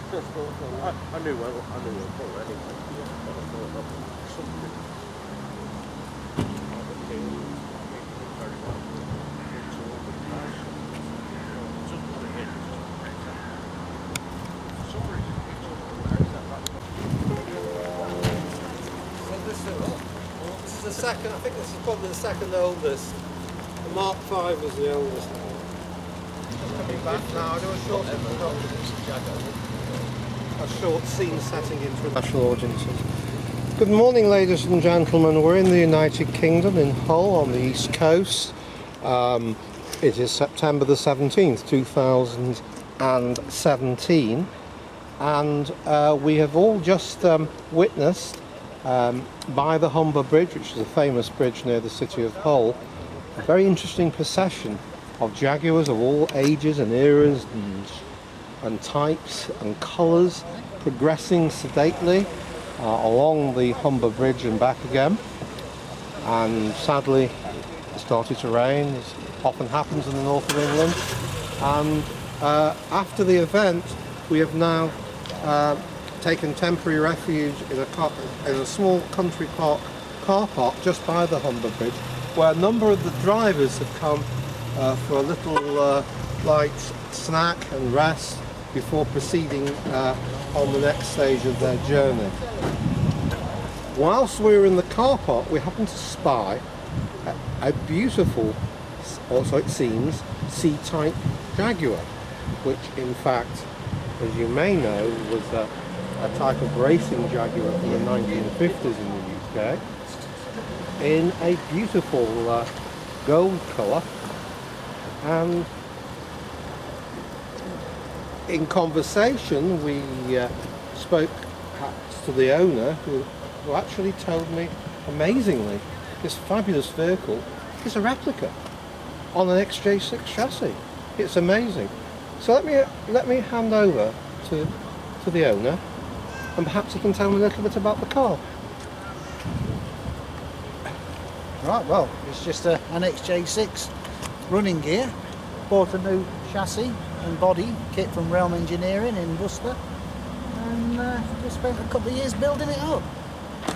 I knew well anyway. But I thought that was something. Very well. It's all the price. Just what it is. For some reason, it's all there. This is the second. I think this is probably the second oldest. The Mark V was the oldest. Coming back now. I do a short scene setting in for international audiences. Good morning, ladies and gentlemen. We're in the United Kingdom, in Hull, on the east coast. It is September the 17th, 2017, and we have all just witnessed by the Humber Bridge, which is a famous bridge near the city of Hull, a very interesting procession of Jaguars of all ages and eras and types and colours progressing sedately along the Humber Bridge and back again. And sadly it started to rain, as often happens in the north of England, and after the event we have now taken temporary refuge in a small country park car park just by the Humber Bridge, where a number of the drivers have come for a little light snack and rest before proceeding on the next stage of their journey. Whilst we were in the car park, we happened to spy a beautiful, also it seems, C Type Jaguar, which in fact, as you may know, was a type of racing Jaguar from the 1950s in the UK, in a beautiful gold colour. And in conversation we spoke to the owner, who actually told me, amazingly, this fabulous vehicle is a replica on an XJ6 chassis. It's amazing. So let me hand over to the owner, and perhaps he can tell me a little bit about the car. Right, well, it's just an XJ6 running gear. Bought a new chassis and body kit from Realm Engineering in Worcester, and just spent a couple of years building it up.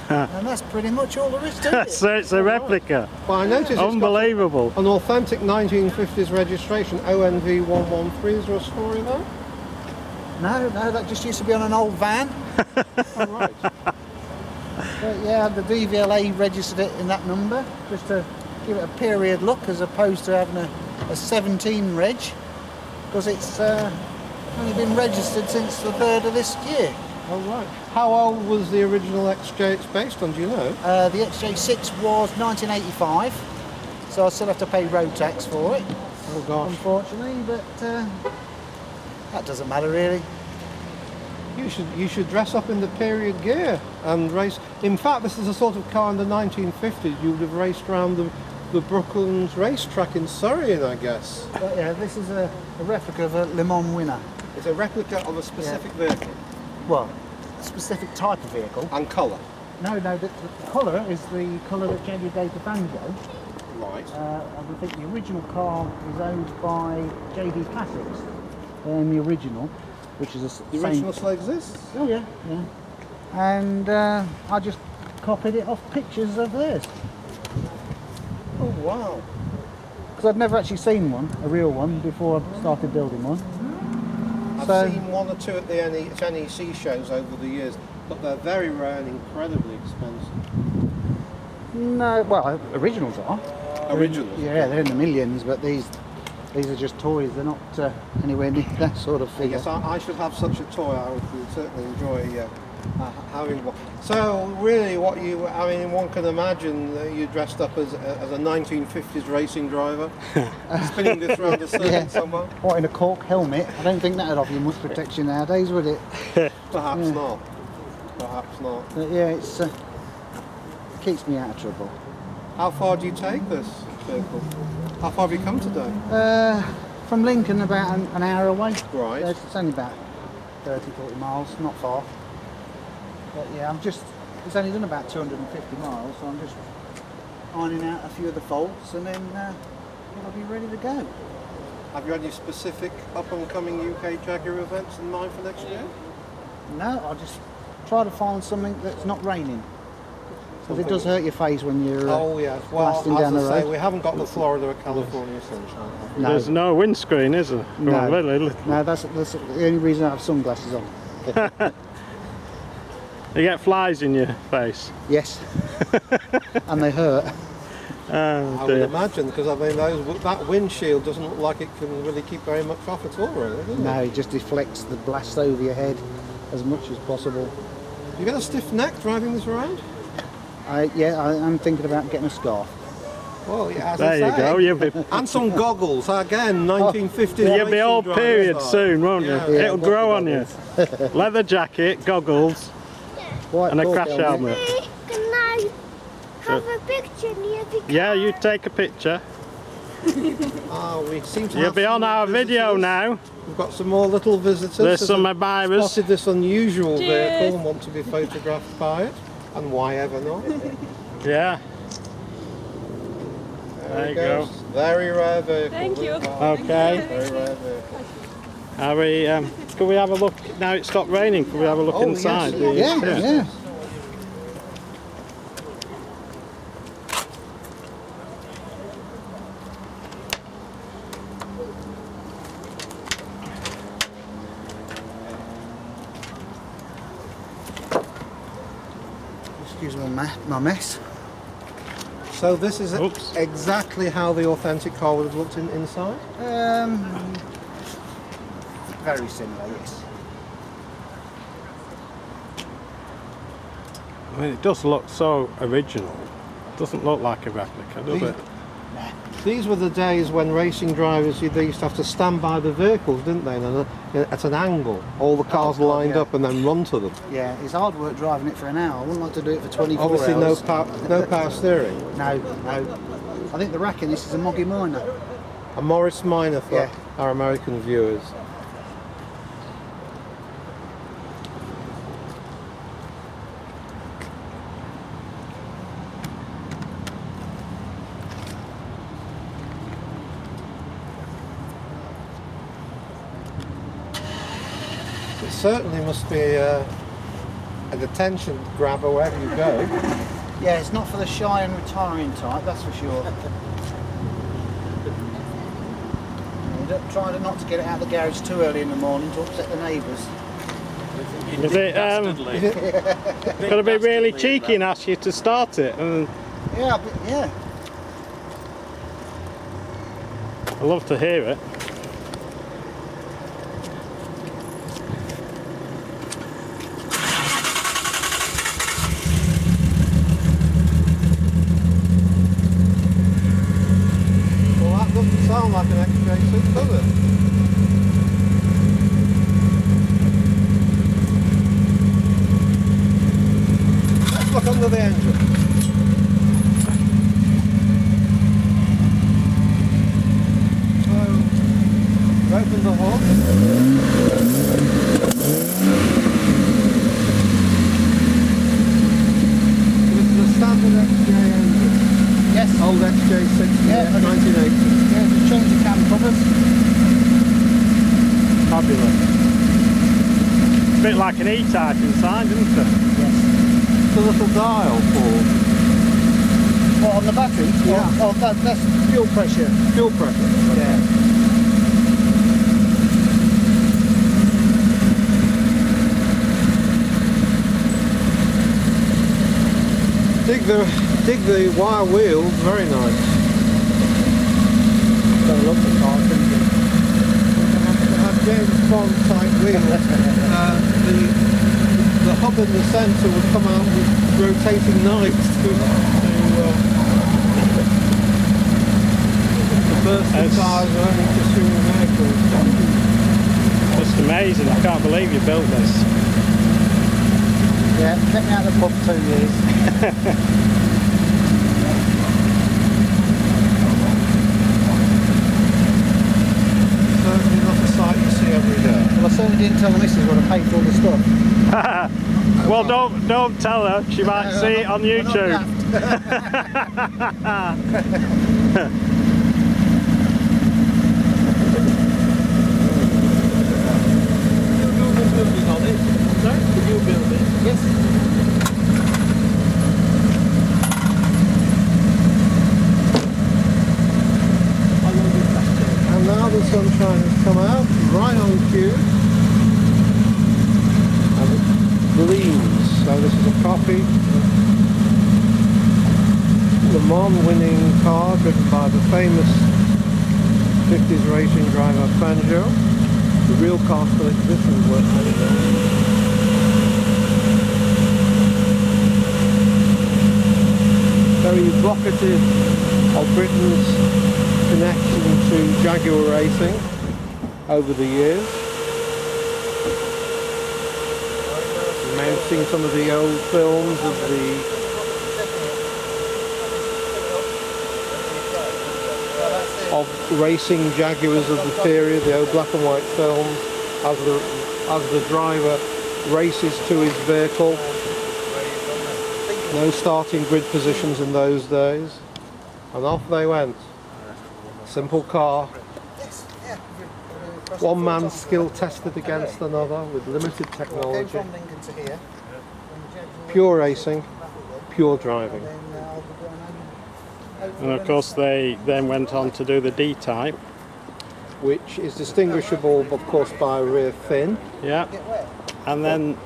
And that's pretty much all there is to it. So it's a replica. Well, I noticed Unbelievable. It's got an authentic 1950s registration, ONV 113. Is there a story there? No, that just used to be on an old van. Oh, right. But yeah, the DVLA registered it in that number, just to give it a period look, as opposed to having a 17 reg, because it's only been registered since the 3rd of this year. Oh, right. How old was the original XJ it's based on, do you know? The XJ6 was 1985, so I still have to pay road tax for it. Oh gosh. Unfortunately, but that doesn't matter really. You should dress up in the period gear and race. In fact, this is a sort of car in the 1950s you would have raced around the Brooklands racetrack in Surrey, I guess. But yeah, this is a replica of a Le Mans winner. It's a replica of a specific vehicle. Well, a specific type of vehicle. And colour. No, the colour is the colour that Jaguar gave to Banjo. Right. I think the original car is owned by JD Classics. The original, which is The original still exists? Oh yeah. And I just copied it off pictures of theirs. Oh wow. Because I'd never actually seen one, a real one, before I started building one. I've seen one or two at the NEC shows over the years, but they're very rare and incredibly expensive. No, well, originals are. Originals? Yeah, they're in the millions, but these are just toys. They're not anywhere near that sort of figure. Yes, I should have such a toy. I would certainly enjoy having one. So really, one can imagine that you dressed up as a 1950s racing driver, spinning this round the circuit somewhere. What, in a cork helmet? I don't think that'd offer you much protection nowadays, would it? Perhaps not. Perhaps not. But yeah, it keeps me out of trouble. How far do you take this vehicle? How far have you come today? From Lincoln, about an hour away. Right. It's only about 30-40 miles, not far. But yeah, it's only done about 250 miles, so I'm just ironing out a few of the faults, and then it'll be ready to go. Have you any specific up-and-coming UK Jaguar events in mind for next year? No, I just try to find something that's not raining. Because it does hurt your face when you're Oh yes, well, blasting down the as I say, road. we haven't got the Florida or California sunshine. No. There's no windscreen, is there? No. Well, very little. No, that's the only reason I have sunglasses on. You get flies in your face. Yes. And they hurt. Oh, I would dear. imagine, because I mean that windshield doesn't look like it can really keep very much off at all, really, does it? No, it just deflects the blast over your head as much as possible. You get a stiff neck driving this around? I'm thinking about getting a scarf. Well, yeah, as There I you say. go. You'll be, And some goggles, again, 1950s. you'll be old period soon, won't you? Yeah. Yeah, It'll grow on you. Leather jacket, goggles, White and a cork crash helmet. Can I have a picture near the Yeah, you take a picture. Ah, we seem to You'll have be some on more our video visitors. now. We've got some more little visitors. There's that some have admirers. spotted this unusual vehicle and want to be photographed by it. And why ever not? Yeah. There There it you go. goes. Very rare vehicle. Thank you. Okay. Very rare vehicle. Are we? Can we have a look? Now it's stopped raining. Can we have a look Oh, inside? yes, Yeah. Excuse my mess. So this is Oops. exactly how the authentic car would have looked inside? Very similar, yes. I mean, it does look so original. It doesn't look like a replica, does it? These were the days when racing drivers, they used to have to stand by the vehicles, didn't they? And at an angle, all the cars God, lined yeah. up and then run to them. Yeah, it's hard work driving it for an hour. I wouldn't like to do it for 24 Obviously hours. no power steering. No. I think the rack in this is a Moggy Minor. A Morris Minor for Yeah. our American viewers. It certainly must be an attention grabber wherever you go. Yeah, it's not for the shy and retiring type, that's for sure. Try not to get it out of the garage too early in the morning to upset the neighbours. Is it going to be really cheeky and ask you to start it? And Yeah, but yeah. I'd love to hear it. Well, that doesn't sound like an XJ6, does it? Let's look under the engine. So, open the hood. This is a standard XJ engine. Yes. Old XJ6, Yeah. 1980. Yeah, just change the cam covers. Fabulous. A bit like an E-Type inside, isn't it? Yes. It's a little dial for What, on the battery? Yeah. Oh, that's fuel pressure. fuel pressure. Yeah. Dig the wire wheels, very nice. Don't look the car, couldn't you? They have James Bond type wheels. The hub in the centre would come out with rotating knives to burst the That's- tires or any pursuing vehicles. Just amazing. I can't believe you built this. Yeah, kept me out of the pub 2 years. Certainly not a sight you see every day. Well, I certainly didn't tell the missus what I paid for all the stuff. Well, don't tell her. She might see it on We're not YouTube. daft. Southern sunshine has come out, right on cue. And it gleams. So this is a copy of the Mans winning car driven by the famous 50s racing driver Fangio. The real car still exists and worth having. Very evocative of Britain's connection to Jaguar racing over the years. You may have seen some of the old films of racing Jaguars of the period, the old black and white films, as the driver races to his vehicle. No starting grid positions in those days, and off they went. Simple car, one man's skill tested against another with limited technology. Pure racing, pure driving. And of course they then went on to do the D Type, which is distinguishable of course by a rear fin. yeah, and then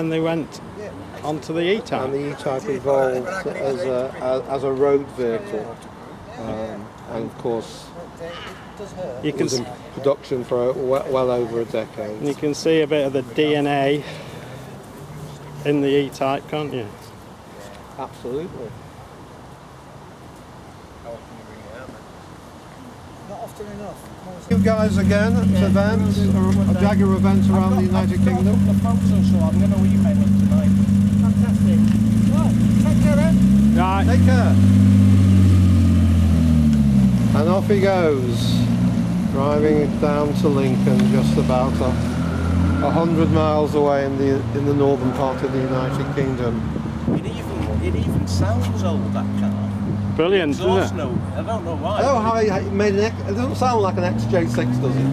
they went onto the E Type. And the E Type evolved as a road vehicle, and of course You can was in production for well over a decade. you can see a bit of the DNA in the E Type, can't you? Absolutely. Not often enough. You guys again at events, or Jaguar events around the United Kingdom. The photos, so I'm going to email it tonight. Fantastic. Right, take care then. Right. Take care. And off he goes, driving down to Lincoln, just about 100 miles away in the northern part of the United Kingdom. It even sounds old, that car. Brilliant, Exhaust isn't it? note. I don't know why. Oh, how it made it doesn't sound like an XJ6, does it?